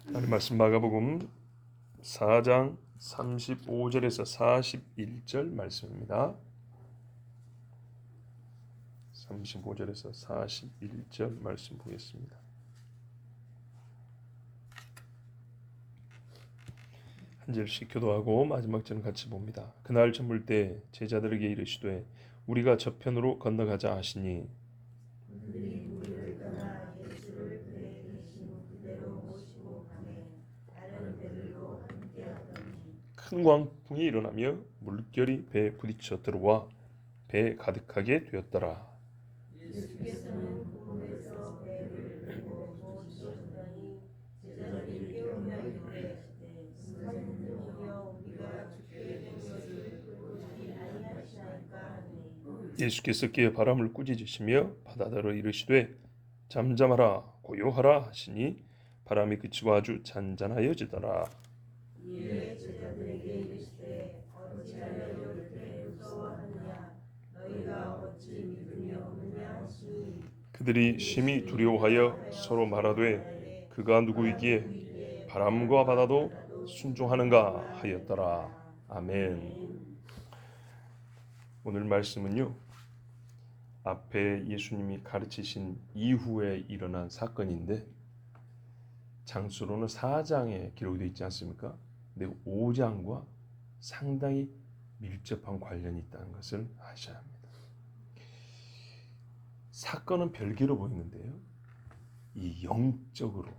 하나님 말씀 마가복음 4장 35절에서 41절 말씀입니다. 35절에서 41절 말씀 보겠습니다. 한 절씩 교도하고 마지막 절은 같이 봅니다. 그날 저물 때 제자들에게 이르시되 우리가 저편으로 건너가자 하시니 그들이 무리를 떠나 예수를 그에 계신 그대로 모시고 가매 다른 배들로 함께하더니 큰 광풍이 일어나며 물결이 배에 부딪혀 들어와 배에 가득하게 되었더라. 예수께서는 호흡에서 배를 들고 모시셨더니 제자들이 깨우며 이르시되 선생님이여 우리가 죽게 된 것을 도저히 아니하시나이까 하니 예수께서 깨어 바람을 꾸짖으시며 바다더러 이르시되 잠잠하라 고요하라 하시니 바람이 그치고 아주 잔잔하여지더라. 이에 제자들에게 이르시되 어찌하여 이렇게 무서워하느냐 너희가 어찌 믿음이 없느냐 하시니 그들이 심히 두려워하여 서로 말하되 그가 누구이기에 바람과 바다도 순종하는가 하였더라. 아멘. 오늘 말씀은요, 앞에 예수님이 가르치신 이후에 일어난 사건인데 장수로는 4장에 기록되어 있지 않습니까? 근데 5장과 상당히 밀접한 관련이 있다는 것을 아셔야 합니다. 사건은 별개로 보이는데요, 이 영적으로,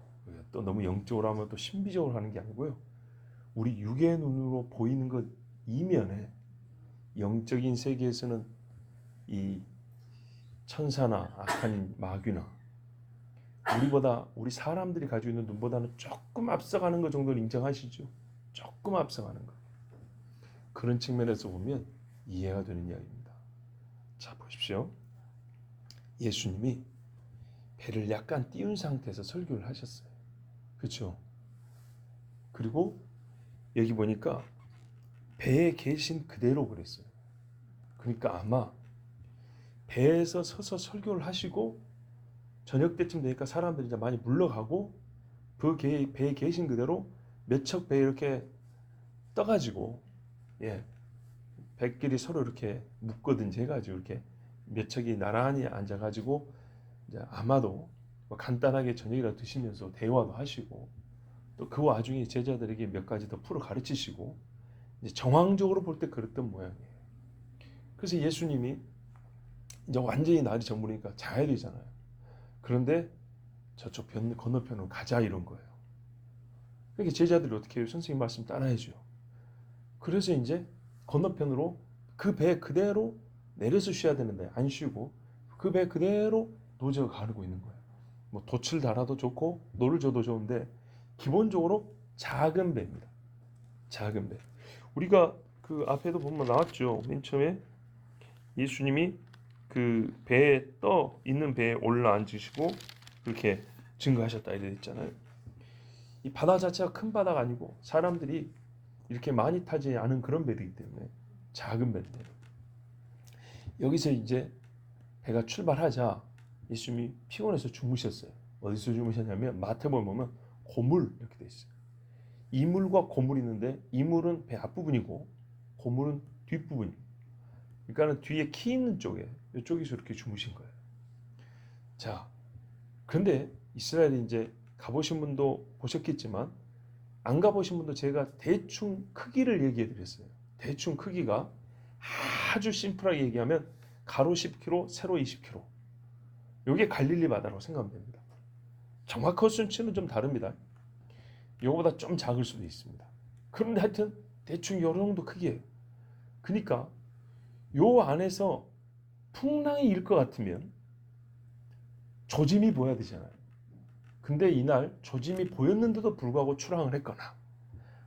또 너무 영적으로 하면 또 신비적으로 하는 게 아니고요, 우리 육의 눈으로 보이는 것 이면에 영적인 세계에서는 이 천사나 악한 마귀나 우리 사람들이 가지고 있는 눈보다는 조금 앞서가는 것 정도를 인정하시죠? 조금 앞서가는 것. 그런 측면에서 보면 이해가 되는 이야기입니다. 자, 보십시오. 예수님이 배를 약간 띄운 상태에서 설교를 하셨어요. 그렇죠? 그리고 여기 보니까 배에 계신 그대로 그랬어요. 그러니까 아마 배에서 서서 설교를 하시고 저녁 때쯤 되니까 사람들이 이제 많이 물러가고 그 배에 계신 그대로 몇 척 배에 이렇게 떠가지고, 배끼리 서로 이렇게 묶거든지 해가지고 이렇게 몇 척이 나란히 앉아가지고 이제 아마도 뭐 간단하게 저녁이라 드시면서 대화도 하시고 또 그 와중에 제자들에게 몇 가지 더 풀어 가르치시고, 이제 정황적으로 볼 때 그랬던 모양이에요. 그래서 예수님이 이제 완전히 날이 저무니까 자야 되잖아요. 그런데 저쪽 건너편으로 가자 이런 거예요. 그러니까 제자들이 어떻게 해요? 선생님 말씀 따라해줘요. 그래서 이제 건너편으로 그 배 그대로 내려서 쉬어야 되는데 안 쉬고 그 배 그대로 노저 가르고 있는 거예요. 뭐 돛을 달아도 좋고 노를 줘도 좋은데 기본적으로 작은 배입니다. 작은 배. 우리가 그 앞에도 보면 나왔죠. 맨 처음에 예수님이 그 배에 떠 있는 배에 올라 앉으시고 그렇게 증거하셨다 이래 있잖아요. 이 바다 자체가 큰 바다가 아니고 사람들이 이렇게 많이 타지 않은 그런 배이기 때문에 작은 배인데 여기서 이제 배가 출발하자 예수님이 피곤해서 주무셨어요. 어디서 주무셨냐면 마태복음 보면 고물 이렇게 돼 있어요. 이물과 고물이 있는데 이물은 배 앞부분이고 고물은 뒷부분입니다. 그러니까 뒤에 키 있는 쪽에 이쪽에서 이렇게 주무신 거예요. 자, 그런데 이스라엘에 이제 가보신 분도 보셨겠지만 안 가보신 분도 제가 대충 크기를 얘기해 드렸어요. 대충 크기가 아주 심플하게 얘기하면 가로 10km, 세로 20km. 이게 갈릴리 바다라고 생각하면 됩니다. 정확한 수치는 좀 다릅니다. 이거보다 좀 작을 수도 있습니다. 그런데 하여튼 대충 이 정도 크기예요. 그러니까 요 안에서 풍랑이 일 것 같으면 조짐이 보여야 되잖아요. 근데 이날 조짐이 보였는데도 불구하고 출항을 했거나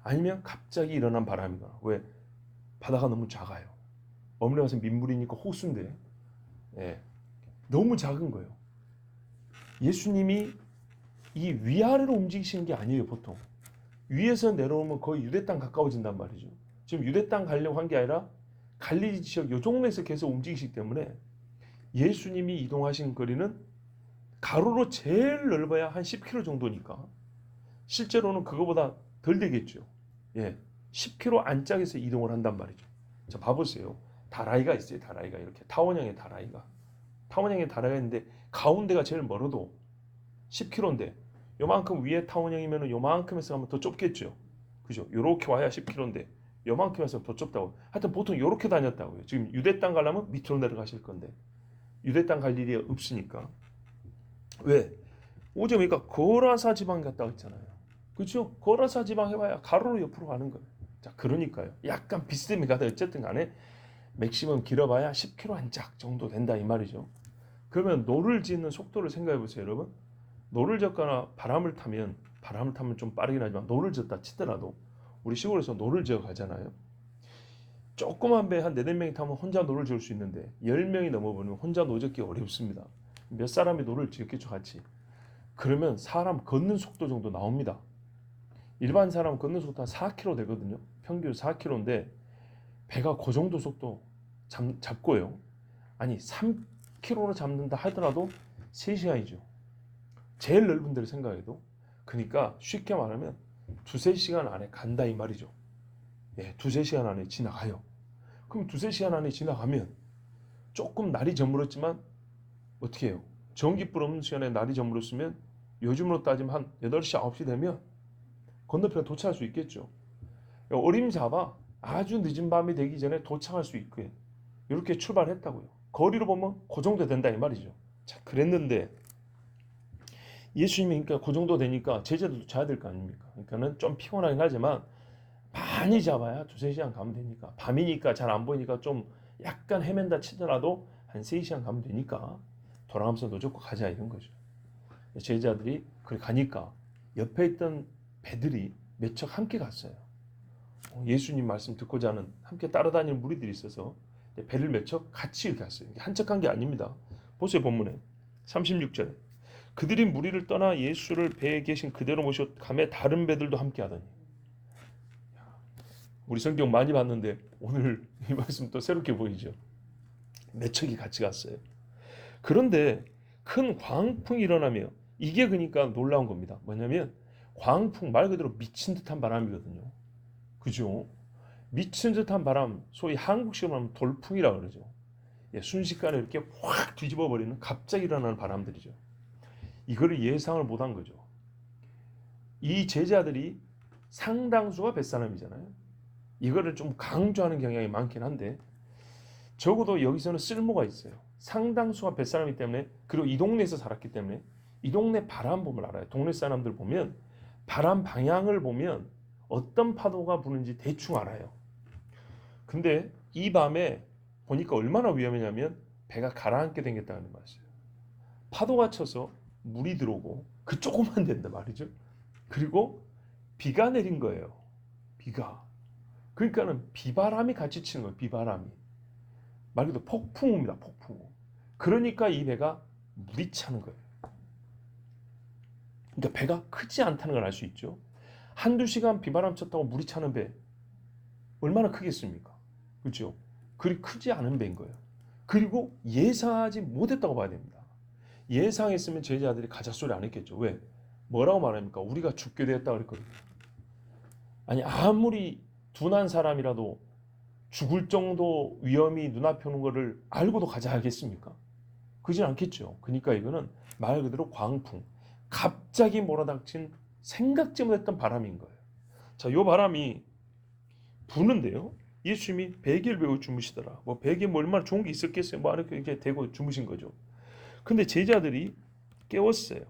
아니면 갑자기 일어난 바람이거나, 왜? 바다가 너무 작아요. 어머니 가서 민물이니까 호수인데 너무 작은 거예요. 예수님이 이 위아래로 움직이시는 게 아니에요. 보통 위에서 내려오면 거의 유대 땅 가까워진단 말이죠. 지금 유대 땅 가려고 한 게 아니라 갈릴리 지역 요 동네에서 계속 움직이시기 때문에 예수님이 이동하신 거리는 가로로 제일 넓어야 한 10km 정도니까 실제로는 그거보다 덜 되겠죠. 예, 10km 안짝에서 이동을 한단 말이죠. 자, 봐보세요. 다라이가 있어요. 다라이가 이렇게 타원형의 다라이가. 타원형의 다라이가 있는데 가운데가 제일 멀어도 10km인데 요만큼 위에 타원형이면 요만큼에서 가면 더 좁겠죠. 그죠? 요렇게 와야 10km인데 요만큼에서 더 좁다고. 하여튼 보통 요렇게 다녔다고요. 지금 유대 땅 가려면 밑으로 내려가실 건데 유대 땅 갈 일이 없으니까. 왜? 오제 보니까 거라사 지방 갔다 왔잖아요. 그렇죠? 거라사 지방 해봐야 가로로 옆으로 가는 거예요. 자, 그러니까요. 약간 비스듬히 가다 어쨌든 간에 맥시멈 길어봐야 10km 안짝 정도 된다 이 말이죠. 그러면 노를 짓는 속도를 생각해 보세요, 여러분. 노를 젓거나 바람을 타면 좀 빠르긴 하지만 노를 젓다 치더라도 우리 시골에서 노를 지어 가잖아요. 조그만 배 한 4-5명이 타면 혼자 노를 지을 수 있는데 10명이 넘어버리면 혼자 노 젓기 어렵습니다. 몇 사람이 노를 지었겠죠, 같이. 그러면 사람 걷는 속도 정도 나옵니다. 일반 사람 걷는 속도 한 4km 되거든요. 평균 4km인데 배가 그 정도 속도 잡고요. 아니 3km로 잡는다 하더라도 3시간이죠. 제일 넓은 데를 생각해도. 그러니까 쉽게 말하면 2-3시간 안에 간다 이 말이죠. 예, 2-3시간 안에 지나가요. 그럼 2-3시간 안에 지나가면 조금 날이 저물었지만 어떻게 해요? 전기불 없는 시간에 날이 저물었으면 요즘으로 따지면 한 8시, 9시 되면 건너편에 도착할 수 있겠죠. 어림잡아 아주 늦은 밤이 되기 전에 도착할 수 있고요. 이렇게 출발했다고요. 거리로 보면 그 정도 된다 이 말이죠. 자, 그랬는데 예수님이 그러니까 그 정도 되니까 제자들도 자야 될 거 아닙니까? 그러니까는 좀 피곤하긴 하지만 많이 잡아야 2-3시간 가면 되니까 밤이니까 잘 안 보이니까 좀 약간 헤맨다 치더라도 한 3시간 가면 되니까 돌아가면서 노 젓고 가자 이런 거죠. 제자들이 그렇게 가니까 옆에 있던 배들이 몇 척 함께 갔어요. 예수님 말씀 듣고자 하는 함께 따라다니는 무리들이 있어서 배를 몇 척 같이 이렇게 갔어요. 한 척 한 게 아닙니다. 보세요, 본문에 36절에 그들이 무리를 떠나 예수를 배에 계신 그대로 모시고 감에 다른 배들도 함께 하더니. 우리 성경 많이 봤는데 오늘 이 말씀 또 새롭게 보이죠. 몇 척이 같이 갔어요. 그런데 큰 광풍이 일어나며 이게 그러니까 놀라운 겁니다. 뭐냐면 광풍 말 그대로 미친 듯한 바람이거든요. 그죠? 미친 듯한 바람, 소위 한국식으로 하면 돌풍이라고 그러죠. 예, 순식간에 이렇게 확 뒤집어 버리는 갑자기 일어나는 바람들이죠. 이거를 예상을 못한 거죠. 이 제자들이 상당수가 뱃사람이잖아요. 이거를 좀 강조하는 경향이 많긴 한데 적어도 여기서는 쓸모가 있어요. 상당수가 뱃사람이기 때문에, 그리고 이 동네에서 살았기 때문에 이 동네 바람 보면 알아요. 동네 사람들 보면 바람 방향을 보면 어떤 파도가 부는지 대충 알아요. 근데 이 밤에 보니까 얼마나 위험하냐면 배가 가라앉게 생겼다는 말이에요. 파도가 쳐서 물이 들어오고 그 조그만 데인데 말이죠. 그리고 비가 내린 거예요. 비가. 그러니까는 비바람이 같이 치는 거예요. 비바람이. 말 그대로 폭풍우입니다. 폭풍우. 그러니까 이 배가 물이 차는 거예요. 그러니까 배가 크지 않다는 걸 알 수 있죠. 한두 시간 비바람 쳤다고 물이 차는 배 얼마나 크겠습니까? 그렇죠? 그리 크지 않은 배인 거예요. 그리고 예상하지 못했다고 봐야 됩니다. 예상했으면 제자들이 가자 소리 안 했겠죠. 왜? 뭐라고 말합니까? 우리가 죽게 되었다 그랬거든요. 아니 아무리 둔한 사람이라도 죽을 정도 위험이 눈앞에 오는 거를 알고도 가자 하겠습니까? 그러진 않겠죠. 그러니까 이거는 말 그대로 광풍, 갑자기 몰아닥친 생각지 못했던 바람인 거예요. 자, 요 바람이 부는데요. 예수님이 베개를 메고 주무시더라. 뭐 베개 뭐 얼마나 좋은 게 있었겠어요. 뭐 이렇게 대고 주무신 거죠. 근데 제자들이 깨웠어요.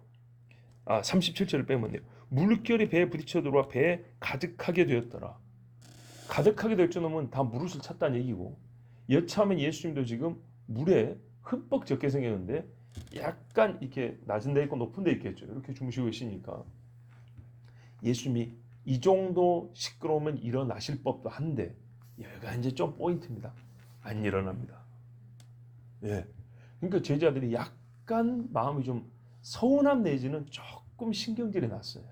37절을 빼면 돼요. 물결이 배에 부딪혀 들어와 배에 가득하게 되었더라. 가득하게 될 정도면 다 무릇을 찼다는 얘기고, 여차하면 예수님도 지금 물에 흠뻑 젖게 생겼는데 약간 이렇게 낮은 데 있고 높은 데 있겠죠. 이렇게 주무시고 계시니까 예수님이 이 정도 시끄러우면 일어나실 법도 한데 여기가 이제 좀 포인트입니다. 안 일어납니다. 예. 그러니까 제자들이 약간 마음이 좀 서운함 내지는 조금 신경질이 났어요.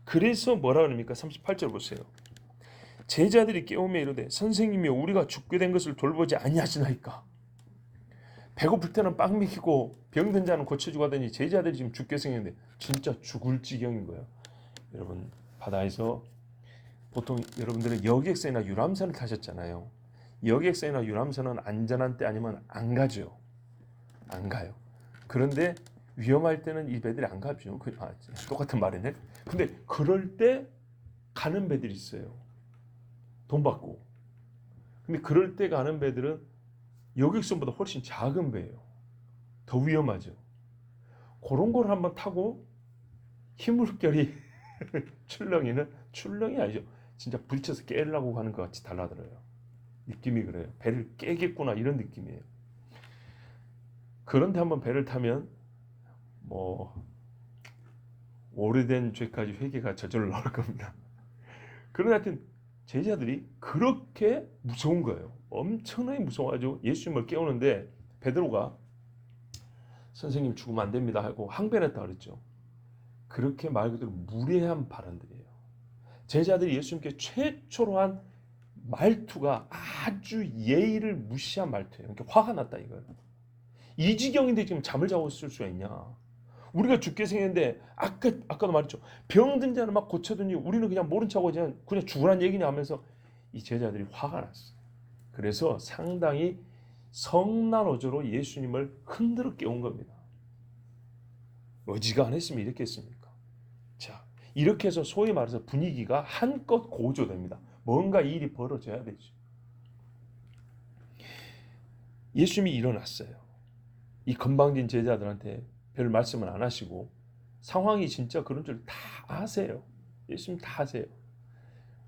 그래서 뭐라 그럽니까? 38절 보세요. 제자들이 깨우며 이르되 선생님이여 우리가 죽게 된 것을 돌보지 아니하시나이까. 배고플 때는 빵 먹이고 병든 자는 고쳐주고 하더니 제자들이 지금 죽게 생겼는데 진짜 죽을 지경인 거예요. 여러분 바다에서 보통 여러분들은 여객선이나 유람선을 타셨잖아요. 여객선이나 유람선은 안전한 때 아니면 안 가죠. 안 가요. 그런데 위험할 때는 이 배들이 안 가죠. 똑같은 말이네. 근데 그럴 때 가는 배들이 있어요. 돈 받고. 근데 그럴 때 가는 배들은 여객선보다 훨씬 작은 배예요. 더 위험하죠. 그런 걸 한번 타고 힘물결이 출렁이 아니죠. 진짜 부딪혀서 깨려고 하는 것 같이 달라들어요. 느낌이 그래요. 배를 깨겠구나 이런 느낌이에요. 그런데 한번 배를 타면 뭐 오래된 죄까지 회개가 저절로 나올 겁니다. 그런데 하여튼 제자들이 그렇게 무서운 거예요. 엄청나게 무서워가지고 예수님을 깨우는데 베드로가 선생님 죽으면 안 됩니다 하고 항변했다 그랬죠. 그렇게 말 그대로 무례한 발언들이에요. 제자들이 예수님께 최초로 한 말투가 아주 예의를 무시한 말투예요. 그러니까 화가 났다 이거예요. 이 지경인데 지금 잠을 자고 있을 수가 있냐. 우리가 죽게 생겼는데 아까도 말했죠. 병든 자는 막 고쳐더니 우리는 그냥 모른 척하고 그냥 죽으란 얘기냐 하면서 이 제자들이 화가 났어요. 그래서 상당히 성난어조로 예수님을 흔들어 깨운 겁니다. 어지간했으면 이렇게 했습니까? 자, 이렇게 해서 소위 말해서 분위기가 한껏 고조됩니다. 뭔가 일이 벌어져야 되죠. 예수님이 일어났어요. 이 건방진 제자들한테 별 말씀은 안 하시고 상황이 진짜 그런 줄 다 아세요. 예수님 다 아세요.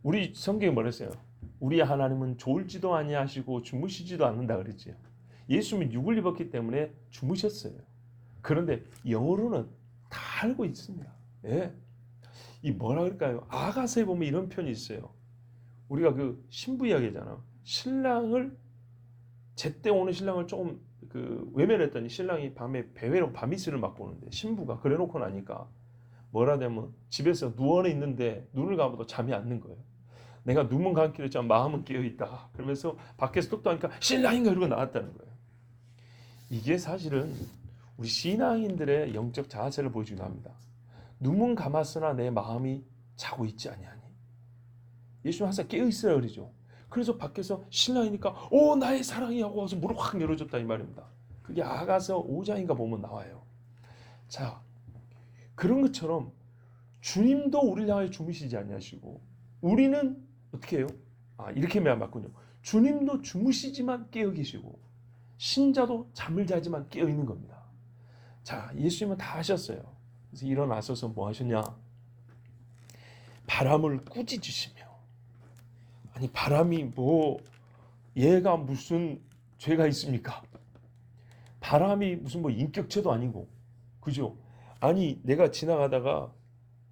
우리 성경에 뭐랬어요? 우리 하나님은 졸지도 아니하시고 주무시지도 않는다 그랬지요. 예수님이 육을 입었기 때문에 주무셨어요. 그런데 영어로는 다 알고 있습니다. 예. 이 뭐라 그럴까요? 아가서에 보면 이런 편이 있어요. 우리가 그 신부 이야기잖아. 신랑을 제때 오는 신랑을 조금 외면했더니 신랑이 밤에 배회로 밤이슬을 맞고 오는데 신부가 그래놓고 나니까 뭐라 되면 집에서 누워 있는데 눈을 감아도 잠이 안 는 거예요. 내가 눈은 감기로 했지만 마음은 깨어 있다. 그러면서 밖에서 똑똑하니까 신랑인가 이러고 나왔다는 거예요. 이게 사실은 우리 신앙인들의 영적 자세를 보여주기도 합니다. 눈은 감았으나 내 마음이 자고 있지 아니하니. 예수님 항상 깨어 있어야 그러죠. 그래서 밖에서 신랑이니까 오 나의 사랑이 하고 와서 문을 확 열어줬다 이 말입니다. 그게 아가서 5장인가 보면 나와요. 자, 그런 것처럼 주님도 우리를 향해 주무시지 아니하시고 우리는 어떻게 해요? 이렇게 맞군요. 주님도 주무시지만 깨어 계시고 신자도 잠을 자지만 깨어 있는 겁니다. 자, 예수님은 다 하셨어요. 그래서 일어나셔서 뭐 하셨냐? 바람을 꾸짖으시며 아니 바람이 뭐 얘가 무슨 죄가 있습니까? 바람이 무슨 뭐 인격체도 아니고 그죠? 아니 내가 지나가다가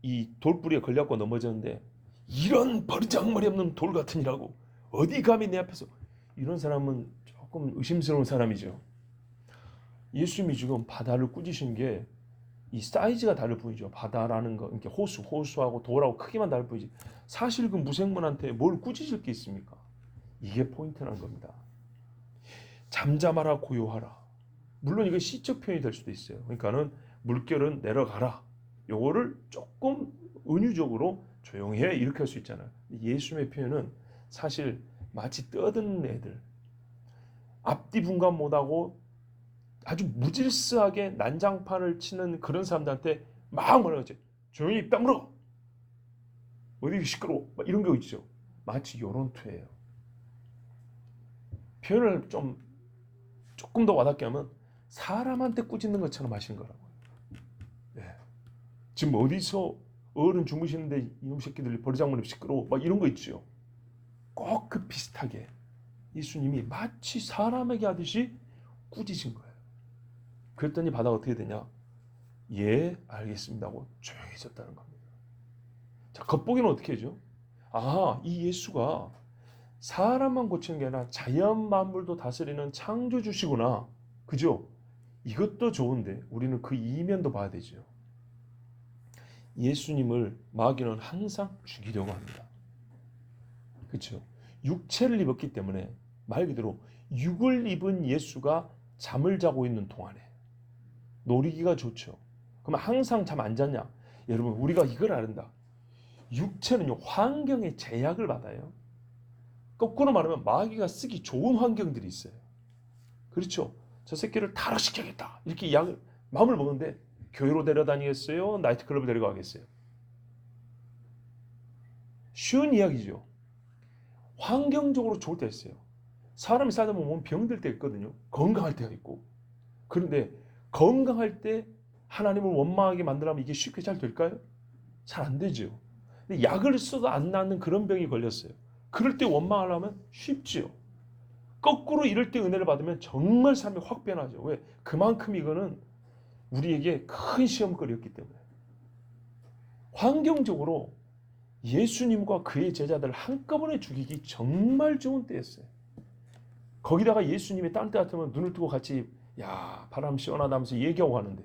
이 돌뿌리에 걸려갖고 넘어졌는데 이런 버르장머리 없는 돌 같으니라고 어디 감히 내 앞에서 이런 사람은 조금 의심스러운 사람이죠. 예수님이 지금 바다를 꾸짖으신 게 이 사이즈가 다를 뿐이죠. 바다라는 거, 이렇게 호수하고 돌하고 크기만 다를 뿐이지. 사실 그 무생물한테 뭘 꾸짖을 게 있습니까? 이게 포인트라는 겁니다. 잠잠하라 고요하라. 물론 이거 시적 표현이 될 수도 있어요. 그러니까는 물결은 내려가라. 요거를 조금 은유적으로 조용히 해 이렇게 할 수 있잖아요. 예수님의 표현은 사실 마치 떠드는 애들, 앞뒤 분간 못하고 아주 무질서하게 난장판을 치는 그런 사람들한테 막 뭐라 그러지? 조용히 입 다물어. 어디 시끄러워. 막 이런 거 있죠. 마치 이런 투예요. 표현을 조금 더 와닿게 하면 사람한테 꾸짖는 것처럼 하시는 거라고요. 네. 지금 어디서 어른 주무시는데 이놈 새끼들 버리장머리 시끄러워. 막 이런 거 있죠. 꼭 그 비슷하게 예수님이 마치 사람에게 하듯이 꾸짖은 거예요. 그랬더니 바다가 어떻게 되냐? 예, 알겠습니다 하고 조용해졌다는 겁니다. 자, 겉보기는 어떻게 하죠? 이 예수가 사람만 고치는 게 아니라 자연 만물도 다스리는 창조주시구나. 그죠? 이것도 좋은데 우리는 그 이면도 봐야 되죠. 예수님을 마귀는 항상 죽이려고 합니다. 그렇죠? 육체를 입었기 때문에 말 그대로 육을 입은 예수가 잠을 자고 있는 동안에 노리기가 좋죠. 그러면 항상 잠 안 잤냐? 여러분 우리가 이걸 아는다. 육체는요 환경의 제약을 받아요. 거꾸로 말하면 마귀가 쓰기 좋은 환경들이 있어요. 그렇죠? 저 새끼를 타락시켜야겠다 이렇게 마음을 먹는데 교회로 데려다니겠어요? 나이트클럽을 데려가겠어요? 쉬운 이야기죠. 환경적으로 좋을 때 있어요. 사람이 살다 보면 병들 때 있거든요. 건강할 때가 있고. 그런데 건강할 때 하나님을 원망하게 만들면 이게 쉽게 잘 될까요? 잘 안 되죠. 근데 약을 써도 안 낫는 그런 병이 걸렸어요. 그럴 때 원망하려면 쉽지요. 거꾸로 이럴 때 은혜를 받으면 정말 삶이 확 변하죠. 왜? 그만큼 이거는 우리에게 큰 시험거리였기 때문에. 환경적으로 예수님과 그의 제자들을 한꺼번에 죽이기 정말 좋은 때였어요. 거기다가 예수님이 딴 때 같으면 눈을 뜨고 같이 야 바람 시원하다면서 얘기하고 가는데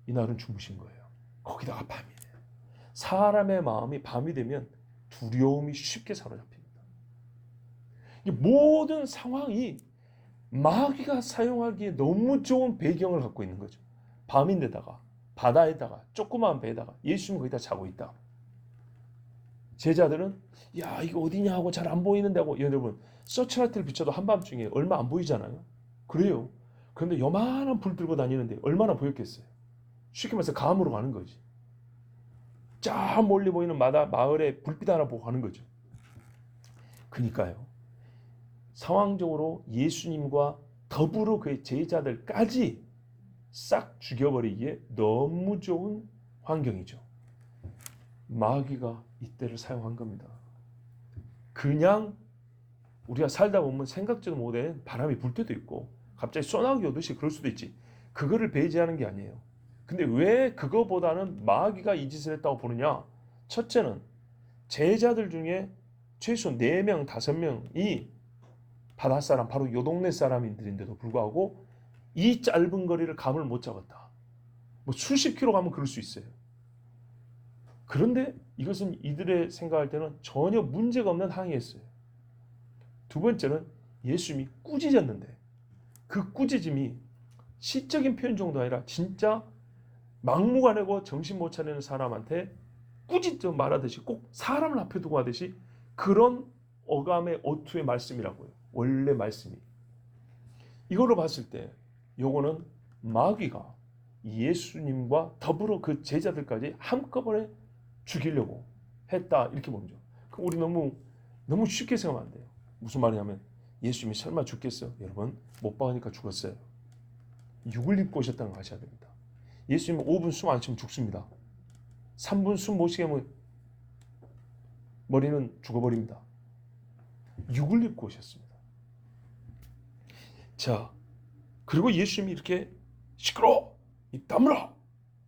이날은 주무신 거예요. 거기다가 밤이에요. 사람의 마음이 밤이 되면 두려움이 쉽게 사로잡힙니다. 이 모든 상황이 마귀가 사용하기에 너무 좋은 배경을 갖고 있는 거죠. 밤인데다가 바다에다가 조그마한 배에다가 예수님이 거기다 자고 있다. 제자들은 야 이거 어디냐 하고 잘 안 보이는데 하고 여러분 서치라이트를 비춰도 한밤중에 얼마 안 보이잖아요. 그래요. 그런데 요만한 불 들고 다니는데 얼마나 보였겠어요. 쉽게 말해서 감으로 가는 거지. 저 멀리 보이는 마을에 불빛 하나 보고 가는 거죠. 그러니까요. 상황적으로 예수님과 더불어 그의 제자들까지 싹 죽여버리기에 너무 좋은 환경이죠. 마귀가 이때를 사용한 겁니다. 그냥 우리가 살다 보면 생각지도 못한 바람이 불 때도 있고 갑자기 소나기 오듯이 그럴 수도 있지. 그거를 배제하는 게 아니에요. 근데 왜 그거보다는 마귀가 이 짓을 했다고 보느냐? 첫째는 제자들 중에 최소 4명, 5명이 바닷사람, 바로 요 동네 사람인들인데도 불구하고 이 짧은 거리를 감을 못 잡았다. 뭐 수십 킬로 가면 그럴 수 있어요. 그런데 이것은 이들의 생각할 때는 전혀 문제가 없는 항해였어요. 두 번째는 예수님이 꾸짖었는데 그 꾸짖음이 시적인 표현 정도 아니라 진짜 막무가내고 정신 못 차리는 사람한테 꾸짖듯 말하듯이 꼭 사람을 앞에 두고 하듯이 그런 어감의 어투의 말씀이라고요. 원래 말씀이. 이걸로 봤을 때 요거는 마귀가 예수님과 더불어 그 제자들까지 한꺼번에 죽이려고 했다 이렇게 보죠. 우리 너무 쉽게 생각하면 안 돼요. 무슨 말이냐면 예수님이 설마 죽겠어? 여러분 못 박으니까 죽었어요. 육을 입고 오셨다는 거 아셔야 됩니다. 예수님은 5분 숨 안 쉬면 죽습니다. 3분 숨 못 쉬게 하면 머리는 죽어버립니다. 육을 입고 오셨습니다. 자, 그리고 예수님이 이렇게 시끄러워! 입 다물어!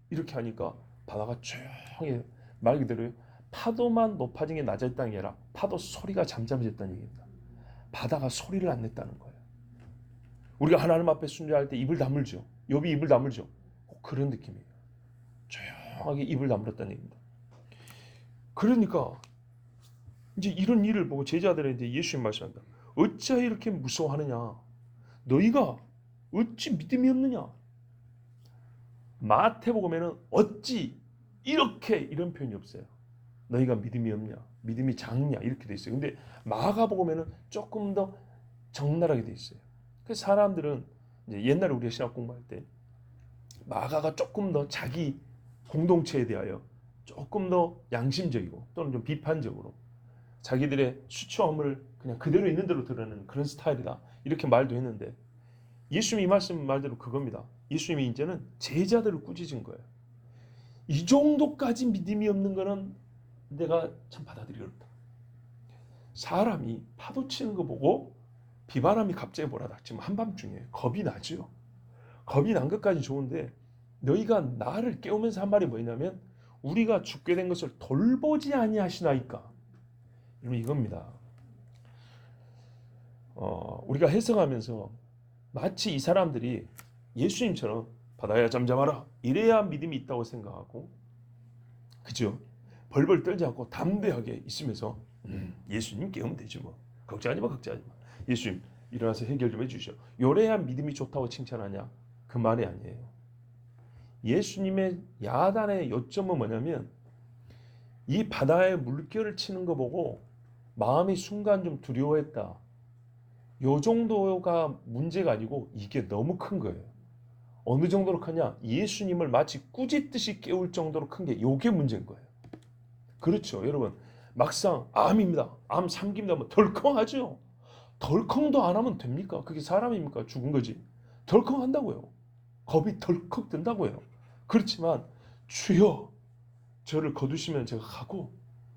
이렇게 하니까 바다가 조용히 말 그대로 파도만 높아진 게 낮아졌다는 게 아니라 파도 소리가 잠잠해졌다는 얘기입니다. 바다가 소리를 안 냈다는 거예요. 우리가 하나님 앞에 순종할 때 입을 다물죠. 욥이 입을 다물죠. 그런 느낌이에요. 조용하게 입을 다물었다는 얘기입니다. 그러니까 이제 이런 일을 보고 제자들은 이제 예수님 말씀한다. 어찌하여 이렇게 무서워하느냐? 너희가 어찌 믿음이 없느냐? 마태복음에는 어찌 이렇게 이런 표현이 없어요. 너희가 믿음이 없냐? 믿음이 작냐? 이렇게 돼 있어요. 근데 마가복음에는 조금 더 적나라하게 돼 있어요. 그래서 사람들은 이제 옛날에 우리가 신학 공부할 때 마가가 조금 더 자기 공동체에 대하여 조금 더 양심적이고 또는 좀 비판적으로 자기들의 수치함을 그냥 그대로 있는 대로 드러내는 그런 스타일이다. 이렇게 말도 했는데 예수님이 이 말씀 말대로 그겁니다. 예수님이 이제는 제자들을 꾸짖은 거예요. 이 정도까지 믿음이 없는 거는 내가 참 받아들이기 어렵다. 사람이 파도 치는 거 보고 비바람이 갑자기 몰아닥치면 한밤중에 겁이 나죠. 겁이 난 것까지 좋은데 너희가 나를 깨우면서 한 말이 뭐냐면 우리가 죽게 된 것을 돌보지 아니하시나이까. 이겁니다. 우리가 해석하면서 마치 이 사람들이 예수님처럼 바다야 잠잠하라 이래야 믿음이 있다고 생각하고 그죠? 벌벌 떨지 않고 담대하게 있으면서 예수님 깨우면 되지 뭐. 걱정하지 마. 예수님 일어나서 해결 좀 해주시오. 요래야 믿음이 좋다고 칭찬하냐? 그 말이 아니에요. 예수님의 야단의 요점은 뭐냐면 이 바다에 물결을 치는 거 보고 마음이 순간 좀 두려워했다. 요 정도가 문제가 아니고 이게 너무 큰 거예요. 어느 정도로 크냐? 예수님을 마치 꾸짖듯이 깨울 정도로 큰 게 요게 문제인 거예요. 그렇죠, 여러분. 막상 암입니다. 암 3기입니다. 뭐 덜컹하죠. 덜컹도 안 하면 됩니까? 그게 사람입니까? 죽은 거지. 덜컹 한다고요. 겁이 덜컥 든다고요. 그렇지만 주여 저를 거두시면 제가 가고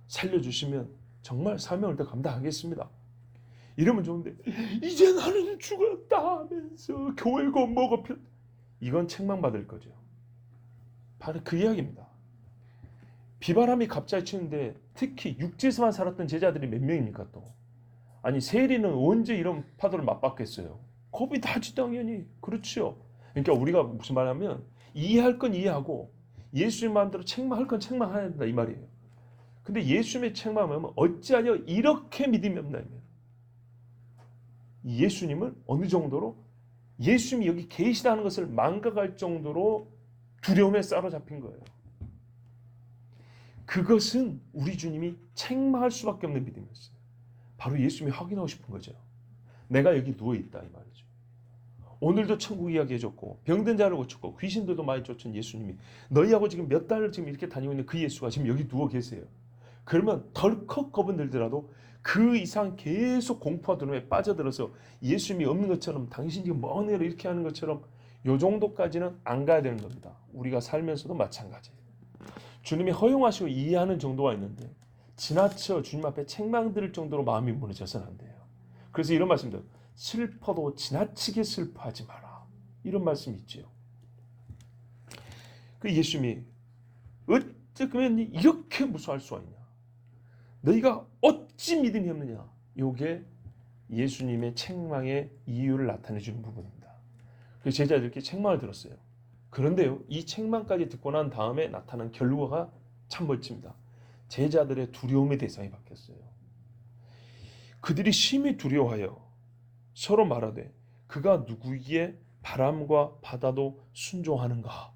살려주시면 정말 사명을 더 감당하겠습니다. 이러면 좋은데 이제 나는 죽었다 하면서 교회고 뭐고 이건 책망받을 거죠. 바로 그 이야기입니다. 비바람이 갑자기 치는데 특히 육지에서만 살았던 제자들이 몇 명입니까 또. 아니 세리는 언제 이런 파도를 맞봤겠어요. 겁이 나지 당연히. 그렇죠. 그러니까 우리가 무슨 말하면 이해할 건 이해하고 예수님 마음대로 책망할 건 책망해야 된다 이 말이에요. 근데 예수님의 책망하면 어찌하여 이렇게 믿음이 없나. 예수님을 어느 정도로 예수님이 여기 계시다는 것을 망각할 정도로 두려움에 사로잡힌 거예요. 그것은 우리 주님이 책망할 수밖에 없는 믿음이었어요. 바로 예수님이 확인하고 싶은 거죠. 내가 여기 누워있다 이 말이죠. 오늘도 천국 이야기 해줬고 병든 자를 고쳤고 귀신들도 많이 쫓은 예수님이 너희하고 지금 몇 달을 지금 이렇게 다니고 있는 그 예수가 지금 여기 누워 계세요. 그러면 덜컥 겁은 들더라도 그 이상 계속 공포와 두려움에 빠져들어서 예수님이 없는 것처럼 당신이 지금 먼 애로 이렇게 하는 것처럼 요 정도까지는 안 가야 되는 겁니다. 우리가 살면서도 마찬가지예요. 주님이 허용하시고 이해하는 정도가 있는데 지나쳐 주님 앞에 책망 들을 정도로 마음이 무너져서는 안 돼요. 그래서 이런 말씀도 슬퍼도 지나치게 슬퍼하지 마라. 이런 말씀이 있죠. 그 예수님이 어쩌면 이렇게 무서워할 수가 있냐. 너희가 어찌 믿음이 없느냐. 이게 예수님의 책망의 이유를 나타내 주는 부분입니다. 그 제자들께 책망을 들었어요. 그런데요, 이 책망까지 듣고 난 다음에 나타난 결과가 참 멋집니다. 제자들의 두려움의 대상이 바뀌었어요. 그들이 심히 두려워하여 서로 말하되 그가 누구기에 바람과 바다도 순종하는가.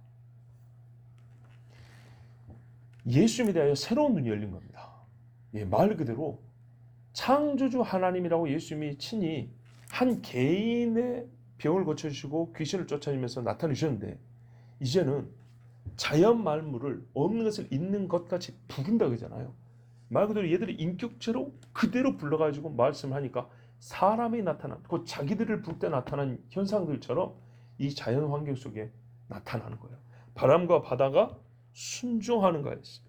예수님에 대하여 새로운 눈이 열린 겁니다. 예, 말 그대로 창조주 하나님이라고 예수님이 친히 한 개인의 병을 고쳐주시고 귀신을 쫓아내면서 나타내셨는데 이제는 자연 만물을 없는 것을 있는 것 같이 부른다 그러잖아요. 말 그대로 얘들이 인격체로 그대로 불러가지고 말씀을 하니까 사람이 나타난 그 자기들을 부를 때 나타난 현상들처럼 이 자연 환경 속에 나타나는 거예요. 바람과 바다가 순종하는 거였어요.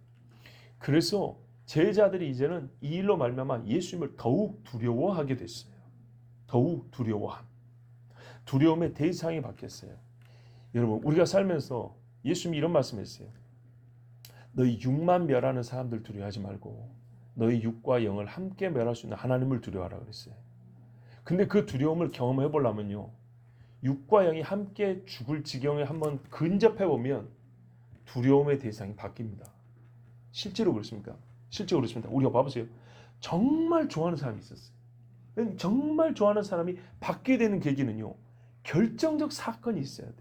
그래서 제자들이 이제는 이 일로 말미암아 예수님을 더욱 두려워하게 됐어요. 더욱 두려워함. 두려움의 대상이 바뀌었어요. 여러분 우리가 살면서 예수님이 이런 말씀했어요. 너희 육만 멸하는 사람들 두려워하지 말고 너희 육과 영을 함께 멸할 수 있는 하나님을 두려워하라 그랬어요. 근데 그 두려움을 경험해 보려면요. 육과 영이 함께 죽을 지경에 한번 근접해 보면 두려움의 대상이 바뀝니다. 실제로 그렇습니까? 실제로 그렇습니다. 우리가 봐보세요. 정말 좋아하는 사람이 있었어요. 정말 좋아하는 사람이 받게 되는 계기는요. 결정적 사건이 있어야 돼요.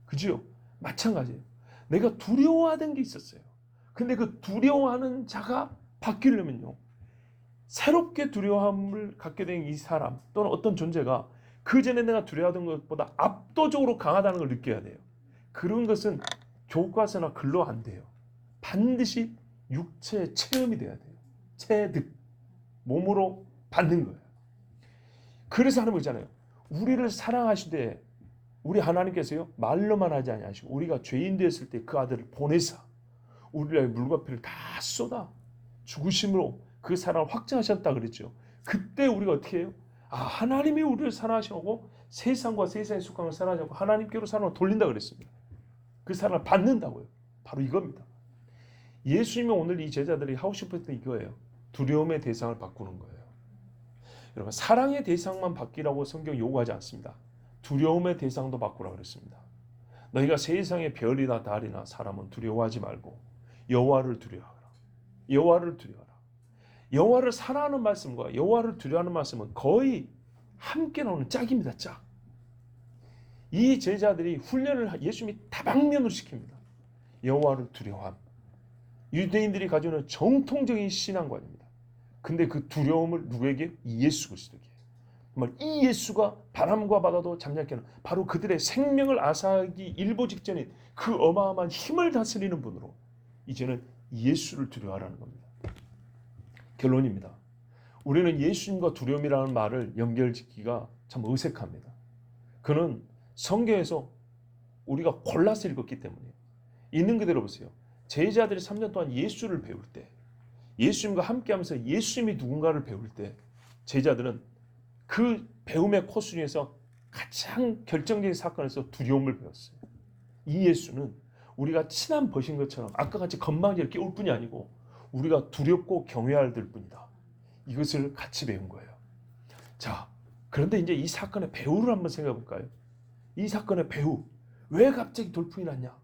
그죠? 마찬가지예요. 내가 두려워하던 게 있었어요. 근데 그 두려워하는 자가 바뀌려면요. 새롭게 두려움을 갖게 된 이 사람 또는 어떤 존재가 그 전에 내가 두려워하던 것보다 압도적으로 강하다는 걸 느껴야 돼요. 그런 것은 교과서나 글로 안 돼요. 반드시 육체의 체험이 돼야 돼요. 체득. 몸으로 받는 거예요. 그래서 하는 거 있잖아요. 우리를 사랑하시되 우리 하나님께서요 말로만 하지 아니하시고 우리가 죄인 되었을 때 그 아들을 보내사 우리를 물과 피를 다 쏟아 죽으심으로 그 사랑을 확증하셨다 그랬죠. 그때 우리가 어떻게 해요? 아 하나님이 우리를 사랑하시고 세상과 세상의 속함을 사랑하고 하나님께로 사랑을 돌린다 그랬습니다. 그 사랑을 받는다고요. 바로 이겁니다. 예수님이 오늘 이 제자들이 하고 싶었던 이거예요. 두려움의 대상을 바꾸는 거예요. 여러분 사랑의 대상만 바뀌라고 성경 요구하지 않습니다. 두려움의 대상도 바꾸라 그랬습니다. 너희가 세상의 별이나 달이나 사람은 두려워하지 말고 여호와를 두려워하라. 여호와를 두려워하라. 여호와를 사랑하는 말씀과 여호와를 두려워하는 말씀은 거의 함께 나오는 짝입니다. 짝. 이 제자들이 훈련을 예수님이 다방면으로 시킵니다. 여호와를 두려워함. 유대인들이 가지고 있는 정통적인 신앙관입니다. 근데 그 두려움을 누구에게? 예수 그리스도에게. 정말 이 예수가 바람과 바다도 잠잠케 하는, 바로 그들의 생명을 앗아가기 일보 직전인 그 어마어마한 힘을 다스리는 분으로 이제는 예수를 두려워하라는 겁니다. 결론입니다. 우리는 예수님과 두려움이라는 말을 연결짓기가 참 어색합니다. 그는 성경에서 우리가 골라서 읽었기 때문이에요. 있는 그대로 보세요. 제자들이 3년 동안 예수를 배울 때, 예수님과 함께하면서 예수님이 누군가를 배울 때 제자들은 그 배움의 코스 중에서 가장 결정적인 사건에서 두려움을 배웠어요. 이 예수는 우리가 친한 벗인 것처럼 아까 같이 건방지게 깨울 뿐이 아니고 우리가 두렵고 경외해야 될 뿐이다. 이것을 같이 배운 거예요. 자, 그런데 이제 이 사건의 배후를 한번 생각해 볼까요? 이 사건의 배후, 왜 갑자기 돌풍이 났냐?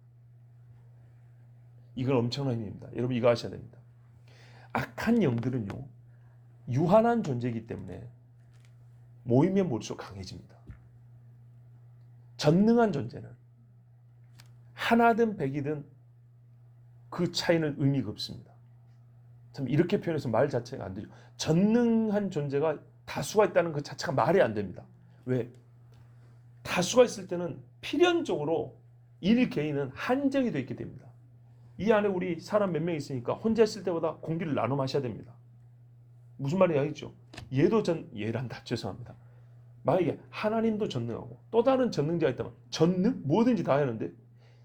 이건 엄청난 힘입니다. 여러분 이거 아셔야 됩니다. 악한 영들은요, 유한한 존재이기 때문에 모이면 모일수록 강해집니다. 전능한 존재는 하나든 백이든 그 차이는 의미가 없습니다. 참 이렇게 표현해서 말 자체가 안 되죠. 전능한 존재가 다수가 있다는 그 자체가 말이 안 됩니다. 왜? 다수가 있을 때는 필연적으로 일 개인은 한정이 되어 있게 됩니다. 이 안에 우리 사람 몇 명 있으니까 혼자 있을 때보다 공기를 나눠 마셔야 됩니다. 무슨 말인지 알겠죠? 얘란다. 죄송합니다. 만약에 하나님도 전능하고 또 다른 전능자가 있다면 전능? 뭐든지 다 하는데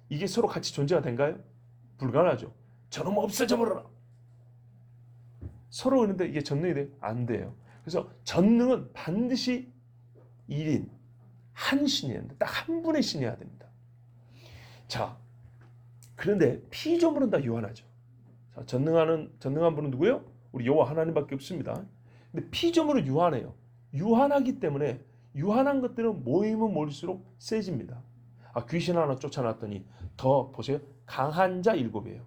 이게 서로 같이 존재가 된가요? 불가능하죠. 저놈 없어져 버려라. 서로 그런데 이게 전능이 돼요? 안 돼요. 그래서 전능은 반드시 1인, 한 신이어야 됩니다. 딱 한 분의 신이어야 됩니다. 자, 그런데 피조물은 다 유한하죠. 자, 전능한 분은 누구예요? 우리 여호와 하나님밖에 없습니다. 근데 피조물은 유한해요. 유한하기 때문에 유한한 것들은 모이면 모일수록 세집니다. 귀신 하나 쫓아놨더니 더 보세요. 강한 자 7이에요.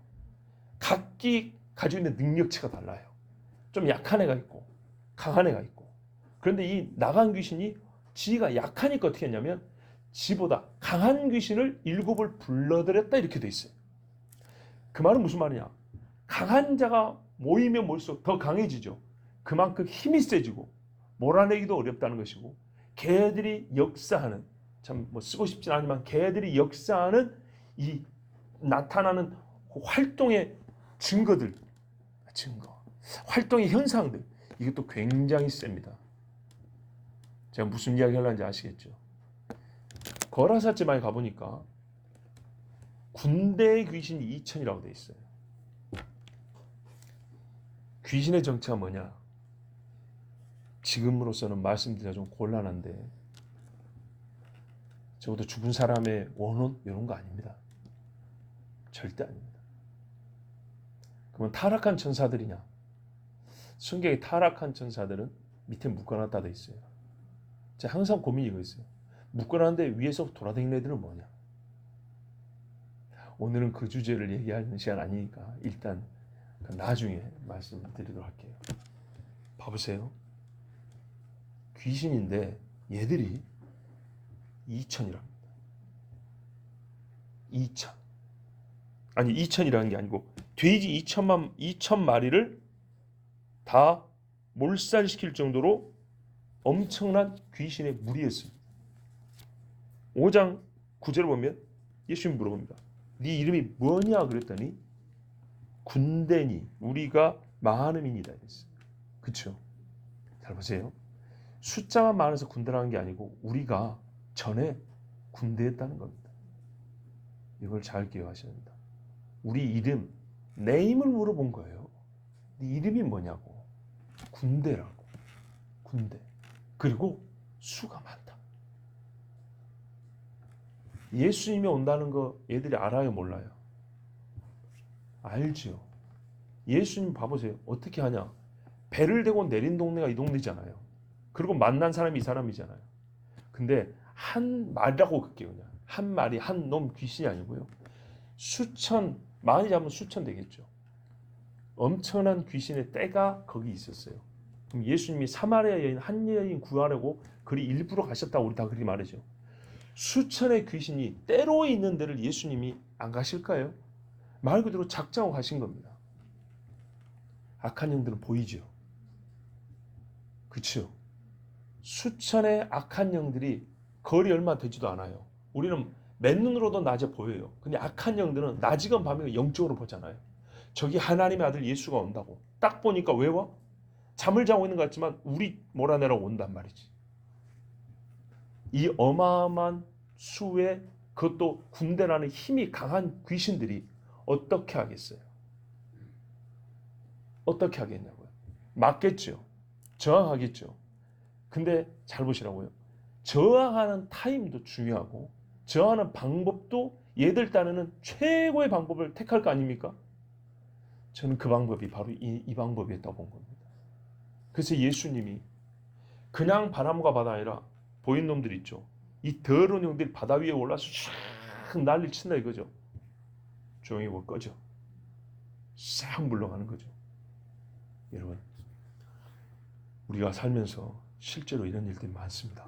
각기 가지고 있는 능력치가 달라요. 좀 약한 애가 있고 강한 애가 있고. 그런데 이 나간 귀신이 지가 약하니까 어떻게 했냐면 지보다 강한 귀신을 7을 불러들였다 이렇게 돼 있어요. 그 말은 무슨 말이냐? 강한 자가 모이면 모일수록 더 강해지죠. 그만큼 힘이 세지고 몰아내기도 어렵다는 것이고, 걔들이 역사하는, 참 뭐 쓰고 싶진 않지만 걔들이 역사하는 이 나타나는 활동의 증거, 활동의 현상들, 이것도 굉장히 셉니다. 제가 무슨 이야기 하려는지 아시겠죠? 거라사지마에 가보니까 군대의 귀신이 2000이라고 돼 있어요. 귀신의 정체가 뭐냐? 지금으로서는 말씀드리기가 좀 곤란한데 적어도 죽은 사람의 원혼 이런 거 아닙니다. 절대 아닙니다. 그러면 타락한 천사들이냐? 성경에 타락한 천사들은 밑에 묶어놨다 돼 있어요. 제가 항상 고민이 이거 있어요. 묶어놨는데 위에서 돌아다니는 애들은 뭐냐? 오늘은 그 주제를 얘기하는 시간 아니니까 일단 나중에 말씀드리도록 할게요. 봐보세요. 귀신인데 얘들이 2000이랍니다. 2000. 아니 2000이라는 게 아니고 돼지 2000마리를 다 몰살시킬 정도로 엄청난 귀신의 무리였습니다. 5장 9절을 보면 예수님이 물어봅니다. 네 이름이 뭐냐 그랬더니 군대니 우리가 많음이니다 이랬어요. 그렇죠? 잘 보세요. 숫자만 많아서 군대라는 게 아니고 우리가 전에 군대였다는 겁니다. 이걸 잘 기억하셔야 합니다. 우리 이름, 네임을 물어본 거예요. 네 이름이 뭐냐고. 군대라고. 군대. 그리고 수가 많다. 예수님이 온다는 거 얘들이 알아요, 몰라요? 알죠. 예수님 봐보세요. 어떻게 하냐. 배를 대고 내린 동네가 이 동네잖아요. 그리고 만난 사람이 이 사람이잖아요. 근데 한 마리라고 그게요. 그냥 한 마리, 한 놈 귀신이 아니고요. 수천, 많이 잡으면 수천 되겠죠. 엄청난 귀신의 떼가 거기 있었어요. 그럼 예수님이 사마리아 여인, 한 여인 구하려고 그리 일부러 가셨다고 우리 다 그렇게 말하죠. 수천의 귀신이 때로 있는 데를 예수님이 안 가실까요? 말 그대로 작정하고 가신 겁니다. 악한 영들은 보이죠. 그렇죠. 수천의 악한 영들이 거리 얼마 되지도 않아요. 우리는 맨눈으로도 낮에 보여요. 근데 악한 영들은 낮이건 밤이건 영적으로 보잖아요. 저기 하나님의 아들 예수가 온다고. 딱 보니까 왜 와? 잠을 자고 있는 것 같지만 우리 몰아내라고 온단 말이지. 이 어마어마한 수의, 그것도 군대라는 힘이 강한 귀신들이 어떻게 하겠어요? 어떻게 하겠냐고요? 맞겠죠. 저항하겠죠. 근데 잘 보시라고요. 저항하는 타임도 중요하고 저항하는 방법도 얘들 딴에는 최고의 방법을 택할 거 아닙니까? 저는 그 방법이 바로 이 방법이었다고 본 겁니다. 그래서 예수님이 그냥 바람과 바다 아니라 보인 놈들 있죠. 이 더러운 영들이 바다 위에 올라서 쫙 난리를 친다 이거죠. 조용히 뭘 꺼져. 싹 물러가는 거죠. 여러분, 우리가 살면서 실제로 이런 일들이 많습니다.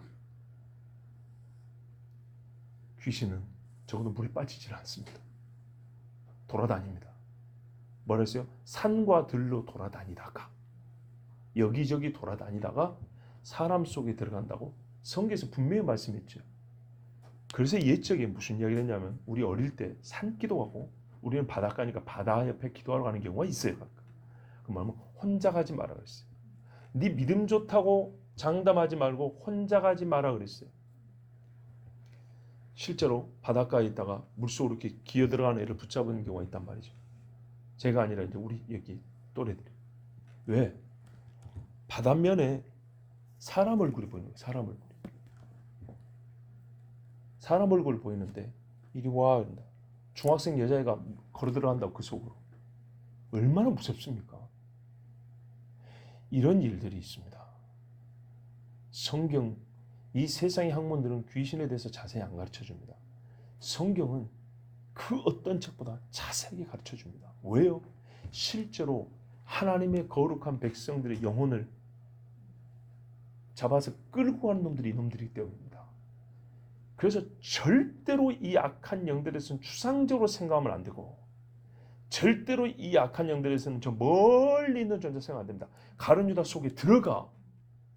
귀신은 적어도 물에 빠지질 않습니다. 돌아다닙니다. 뭐라 했어요? 산과 들로 돌아다니다가, 여기저기 돌아다니다가 사람 속에 들어간다고 성경에서 분명히 말씀했죠. 그래서 옛적에 무슨 이야기를 했냐면, 우리 어릴 때 산기도하고, 우리는 바닷가니까 바다 옆에 기도하러 가는 경우가 있어요. 그 말은 혼자 가지 마라 그랬어요. 네 믿음 좋다고 장담하지 말고 혼자 가지 마라 그랬어요. 실제로 바닷가에 있다가 물속으로 이렇게 기어 들어가는 애를 붙잡은 경우가 있단 말이죠. 제가 아니라 이제 우리 여기 또래들이. 왜? 바닷면에 사람 얼굴이 보이는 거예요. 사람 얼굴이. 사람 얼굴 보이는데 이리 와 그런다. 중학생 여자애가 걸어 들어간다고 그 속으로. 얼마나 무섭습니까? 이런 일들이 있습니다. 성경, 이 세상의 학문들은 귀신에 대해서 자세히 안 가르쳐줍니다. 성경은 그 어떤 책보다 자세하게 가르쳐줍니다. 왜요? 실제로 하나님의 거룩한 백성들의 영혼을 잡아서 끌고 가는 놈들이 이놈들이기 때문입니다. 그래서 절대로 이 악한 영들에서는 추상적으로 생각하면 안 되고, 절대로 이 악한 영들에서는 저 멀리 있는 존재 생각 안 됩니다. 가룟 유다 속에 들어가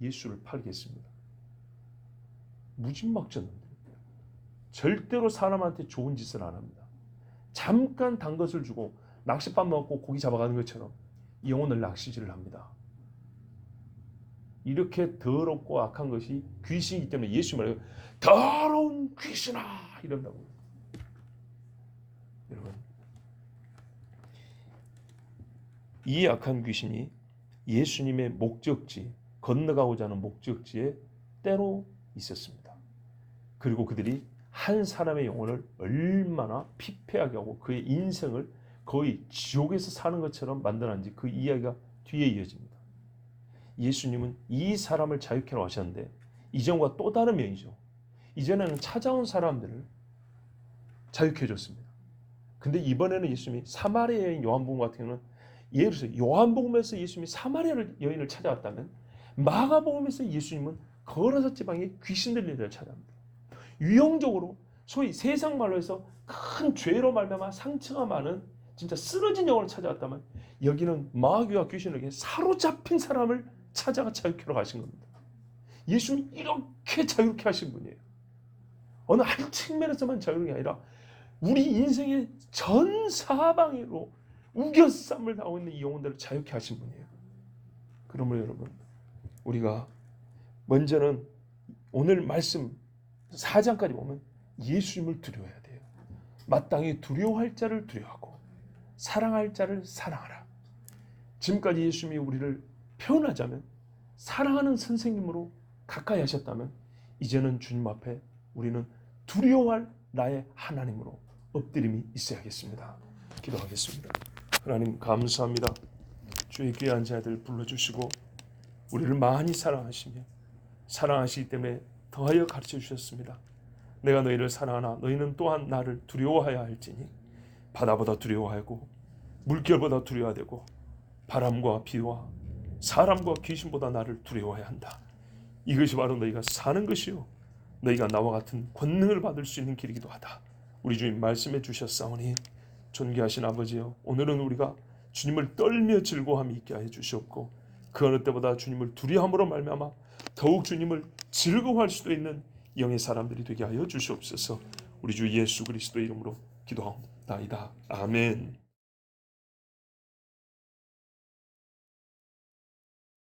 예수를 팔겠습니다. 무진막전 놈들. 절대로 사람한테 좋은 짓을 안 합니다. 잠깐 단 것을 주고 낚싯밥 먹고 고기 잡아가는 것처럼 이 영혼을 낚시질을 합니다. 이렇게 더럽고 악한 것이 귀신이기 때문에 예수 말해요. 더러운 귀신아 이런다고. 여러분, 이 악한 귀신이 예수님의 목적지, 건너가고자 하는 목적지에 때로 있었습니다. 그리고 그들이 한 사람의 영혼을 얼마나 피폐하게 하고 그의 인생을 거의 지옥에서 사는 것처럼 만들었는지 그 이야기가 뒤에 이어집니다. 예수님은 이 사람을 자유케 하셨는데 이전과 또 다른 면이죠. 이전에는 찾아온 사람들을 자유케 해줬습니다. 근데 이번에는 예수님이 사마리아 여인 요한복음 같은 경우는, 예를 들어서 요한복음에서 예수님이 사마리아 여인을 찾아왔다면 마가복음에서 예수님은 거라사 지방에 귀신 들린 데를 찾아옵니다. 유형적으로 소위 세상 말로 해서 큰 죄로 말미암아 상처가 많은 진짜 쓰러진 영혼을 찾아왔다면 여기는 마귀와 귀신에게 사로잡힌 사람을 찾아가 자유케 하러 가신 겁니다. 예수님이 이렇게 자유케 하신 분이에요. 어느 한 측면에서만 자유케 아니라 우리 인생의 전 사방으로 우겨쌈을 당하고 있는 이 영혼들을 자유케 하신 분이에요. 그러므로 여러분, 우리가 먼저는 오늘 말씀 4장까지 보면 예수님을 두려워해야 돼요. 마땅히 두려워할 자를 두려워하고 사랑할 자를 사랑하라. 지금까지 예수님이 우리를 표현하자면 사랑하는 선생님으로 가까이 하셨다면, 이제는 주님 앞에 우리는 두려워할 나의 하나님으로 엎드림이 있어야겠습니다. 기도하겠습니다. 하나님 감사합니다. 주의 귀한 자들 불러주시고 우리를 많이 사랑하시며 사랑하시기 때문에 더하여 가르쳐 주셨습니다. 내가 너희를 사랑하나 너희는 또한 나를 두려워하여야 할지니 바다보다 두려워하고 물결보다 두려워되고 바람과 비와 사람과 귀신보다 나를 두려워해야 한다. 이것이 바로 너희가 사는 것이요 너희가 나와 같은 권능을 받을 수 있는 길이기도 하다. 우리 주님 말씀해 주셨사오니 존귀하신 아버지여, 오늘은 우리가 주님을 떨며 즐거움이 있게 하여 주시옵고, 그 어느 때보다 주님을 두려움으로 말미암아 더욱 주님을 즐거워할 수도 있는 영의 사람들이 되게 하여 주시옵소서. 우리 주 예수 그리스도의 이름으로 기도하옵나이다. 아멘.